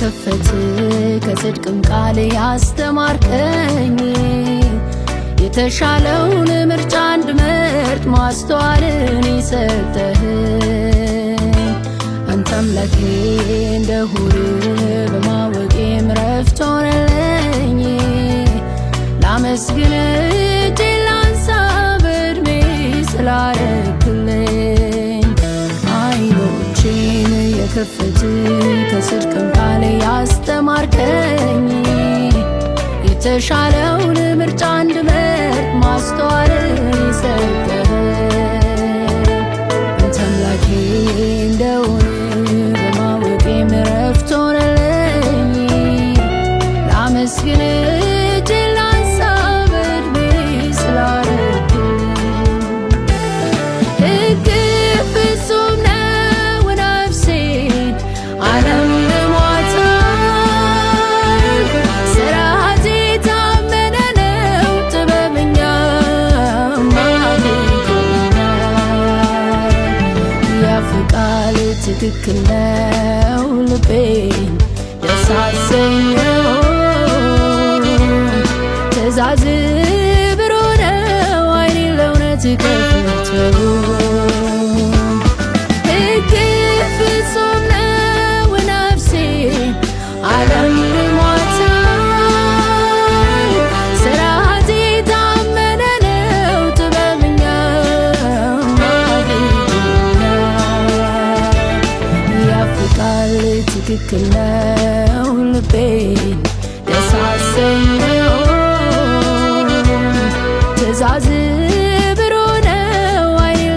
የከፈት ከጽድቅም ቃል ያስተማርከኝ የተሻለውን ምርጫ እንድመርጥ ማስተዋልን የሰጠኸኝ አንተ አምላኬ እንደሆነ በማወቄም ረፍት ሆነልኝ። ላመስግን እጄን ላንሳ በዕድሜ ስላረክልኝ አይኖቼን የከፈት ከጽድቅም ቃል ያስተማርከኝ የተሻለውን ምርጫ እንድመርጥ ማስተዋልን የሰጠኸኝ አንተ አምላኬ እንደሆነ በማወቄም ረፍት ሆነልኝ። ላመስግን እጄን ላንሳ በዕድሜ ስላረክልኝ ሕግ ፍጹም ነው ነፍሴን አለምልሟታል። ሥርዓት የታመነ ነው ጥበበኛም አድርጎኛል። ያፍ ቃል ትክክል ነው ልቤን ደስ አሰኘው። ትእዛዝ ብሩህ ነው ዓይኔን ለእውነት ከፈተው። ሕግ ፍጹም ነው ነፍሴን አለምልሟታል። ሥርዓት የታመነ ነው ጥበበኛም አድርጎኛል። ያፍ ቃል ትክክል ነው ልቤን ደስ አሰኘው። ትእዛዝ ብሩህ ነው ዓይኔን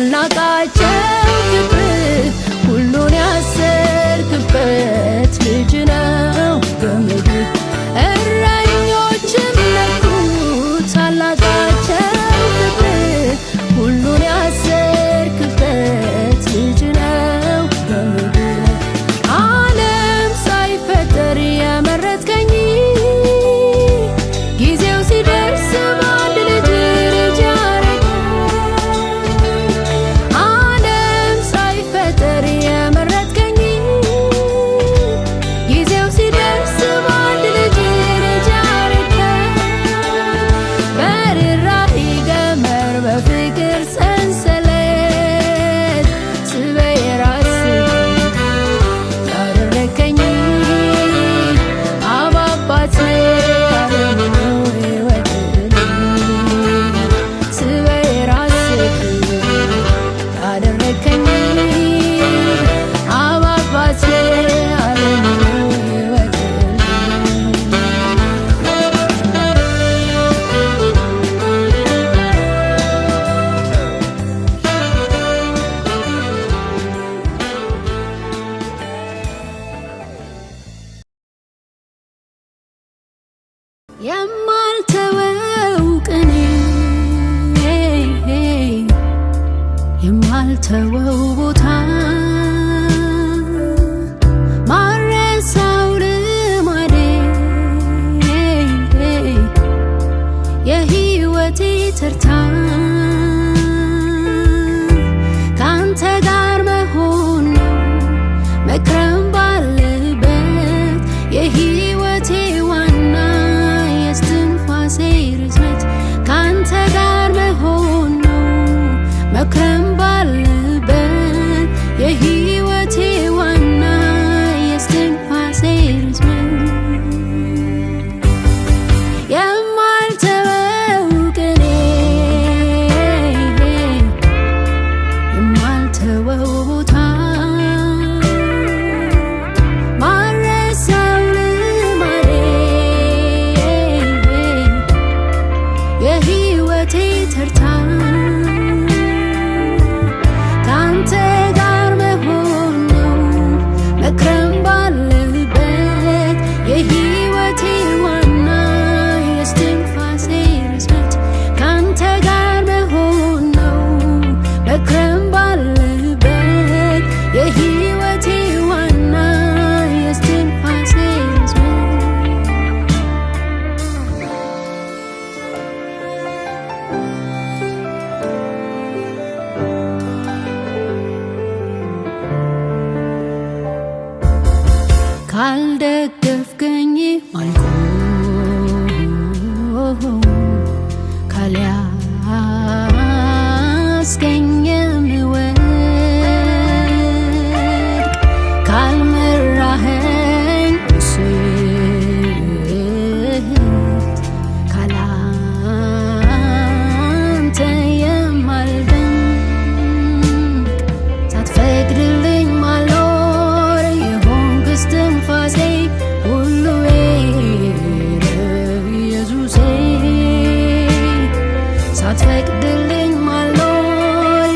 ካልናቃቸው ፍቅር ሁሉን ያሰርክበት ልጅ ነው በምድር እረኞችም ነኩት ካልናቃቸው ፍቅር ሁሉን ያሰርክበት ልጅ ነው በምድር ዓለም ሳይፈጠር የመረጥከኝ ጊዜው ሲደርስ በአንድ ልጅ ልጅ ዓለም ሳይፈጠር የመረጥከኝ ጊዜው ሲደርስ በአንድ ልጅ ልጅ በርኅራኄ ገመድ በፍቅር ሰንሰለት ስበህ የራስህ ያደረግከኝ አብ አባት የማልተወው ቅኔ የማልተወው ቦታ ማረሳው ልማዴ የሕይወቴ ተርታ ካንተ ጋር መሆን ነው መክረም ባለበት የሕይወቴ ዋና የስትንፋሴ ርዝመት ካንተ ጋር መሆን ነው መክረም ባለበት የሕይወቴ ዋና የስትንፋሴ ርዝመት የማልተወው ቅኔ የማልተወው ቦታ ማረሳው ልማዴ የሕይወቴ ተርታ ካንተ ጋር መሆን ነው መክረም ባለበት የሕይወቴ ዋና የስትንፋሴ ርዝመት ካንተ ጋር መሆን ነው መክረም ባለበት የሕይወቴ ዋና የስትንፋሴ ካልደገፍከኝ አልቆም ካልያዝከኝ የምወድቅ ካልመራኸኝ ስት ካላንተ የማልደንቅ ሳትፈቅድልኝ ማልኖር የሆንክ እስትንፋሴ ሁሉ ኢየሱሴ ሳትፈቅድልኝ ማልኖር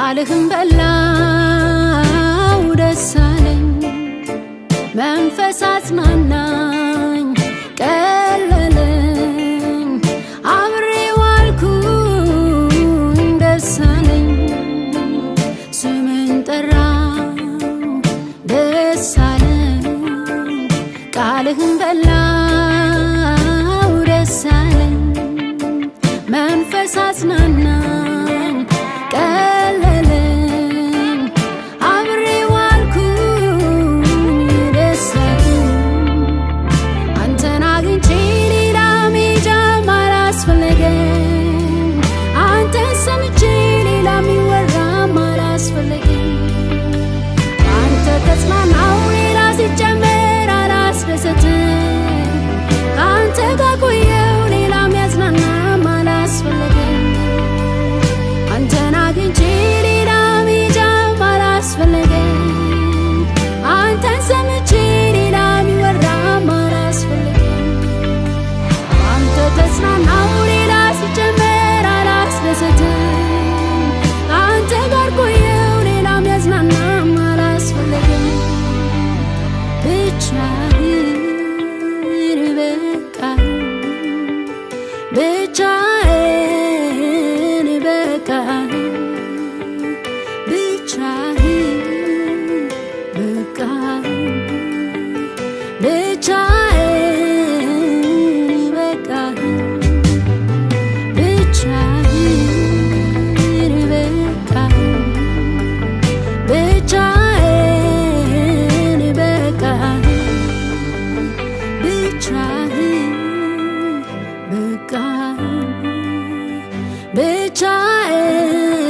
ቃልህን በላው ደስ አለኝ መንፈስ አጽናናኝ ቀለለኝ አብሬ ዋልኩኝ ደስ አለኝ ስምን ጠራው ደስ አለኝ ቃልህን በላው ደስ አለኝ መንፈስ አጽናናኝ ቀለለኝ አብሬ ዋልኩኝ ደስ አለኝ አንተን አግኝቼ ሌላ መሄጃም አላስፈለገኝ አንተን ሰምቼ ሌላ የሚወራም አላስፈለገኝ አንተ ተጽናናው ሌላ ሲጨመር አላስደሰትም አንተ ጋር ቆየው ሌላ የሚያጽናናም አላስፈለገኝ አንተን አግኝቼ ሌላ መሄጃም አላስፈለገኝ አንተን ሰምቼ ሌላ የሚወራም አላስፈለገኝ አንተ ተጽናናው ሌላ ሲጨመር አላስደሰትም አንተ ጋር ቆየው ሌላ የሚያጽናናም አላስፈለገኝ ብቻህን በቃ ብቻህን በቃ ብቻህን በቃ ብቻህን በቃ ብቻህን በቃ ብቻህን በቃ ብቻህን በቃ ብቻህን